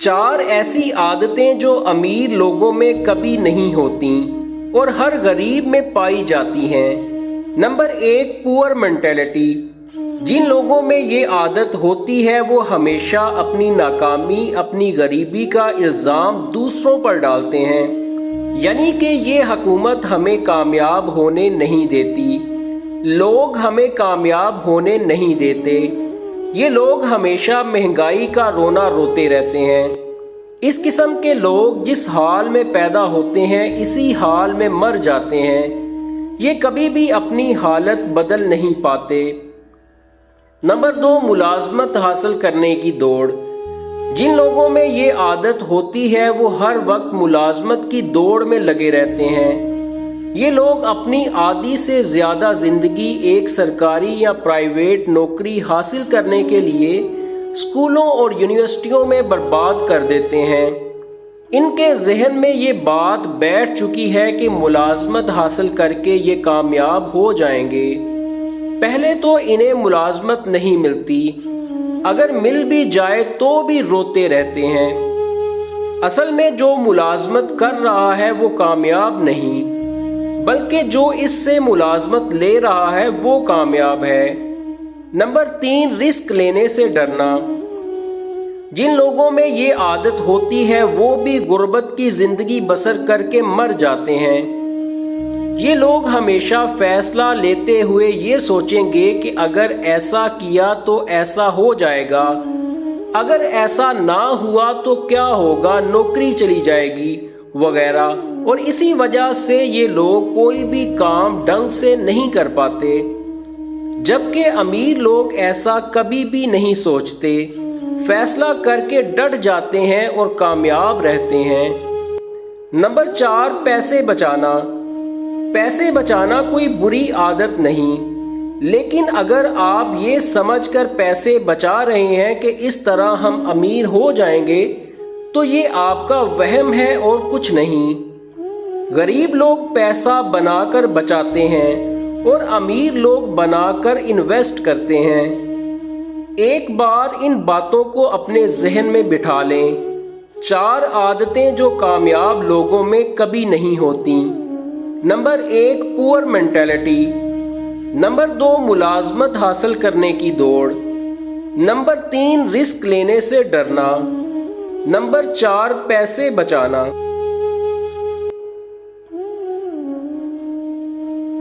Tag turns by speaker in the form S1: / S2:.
S1: 4 ऐसी आदतें जो अमीर लोगों में कभी नहीं होती और हर गरीब में पाई जाती हैं। Number 1, poor mentality. जिन लोगों में ये आदत होती है वो हमेशा अपनी नाकामी, अपनी गरीबी का इल्ज़ाम दूसरों पर डालते हैं। यानी कि ये हुकूमत हमें कामयाब होने नहीं देती, लोग हमें कामयाब होने नहीं देते, ये लोग हमेशा महंगाई का रोना रोते रहते हैं। इस किस्म के लोग जिस हाल में पैदा होते हैं इसी हाल में मर जाते हैं। ये कभी भी अपनी हालत बदल नहीं पाते। नंबर 2, मुलाजमत हासिल करने की दौड़। जिन लोगों में ये आदत होती है वो हर वक्त मुलाजमत की दौड़ में लगे रहते हैं। ये लोग अपनी आधी से ज़्यादा ज़िंदगी एक सरकारी या प्राइवेट नौकरी हासिल करने के लिए स्कूलों और यूनिवर्सिटियों में बर्बाद कर देते हैं। इनके जहन में ये बात बैठ चुकी है कि मुलाजमत हासिल करके ये कामयाब हो जाएंगे। पहले तो इन्हें मुलाजमत नहीं मिलती, अगर मिल भी जाए तो भी रोते रहते हैं। असल में जो मुलाजमत कर रहा है वो कामयाब नहीं, बल्कि जो इससे मुलाजमत ले रहा है वो कामयाब है। नंबर 3, रिस्क लेने से डरना। जिन लोगों में ये आदत होती है वो भी गुर्बत की जिंदगी बसर करके मर जाते हैं। ये लोग हमेशा फैसला लेते हुए ये सोचेंगे कि अगर ऐसा किया तो ऐसा हो जाएगा, अगर ऐसा ना हुआ तो क्या होगा, नौकरी चली जाएगी वगैरह। और इसी वजह से ये लोग कोई भी काम ढंग से नहीं कर पाते, जबकि अमीर लोग ऐसा कभी भी नहीं सोचते, फैसला करके डट जाते हैं और कामयाब रहते हैं। नंबर 4, पैसे बचाना। पैसे बचाना कोई बुरी आदत नहीं, लेकिन अगर आप ये समझकर पैसे बचा रहे हैं कि इस तरह हम अमीर हो जाएंगे तो ये आपका वहम है और कुछ नहीं। गरीब लोग पैसा बनाकर बचाते हैं और अमीर लोग बनाकर इन्वेस्ट करते हैं। एक बार इन बातों को अपने जहन में बिठा लें। 4 आदतें जो कामयाब लोगों में कभी नहीं होती। Number 1, poor mentality. नंबर 2, मुलाजमत हासिल करने की दौड़। नंबर 3, रिस्क लेने से डरना। नंबर 4, पैसे बचाना।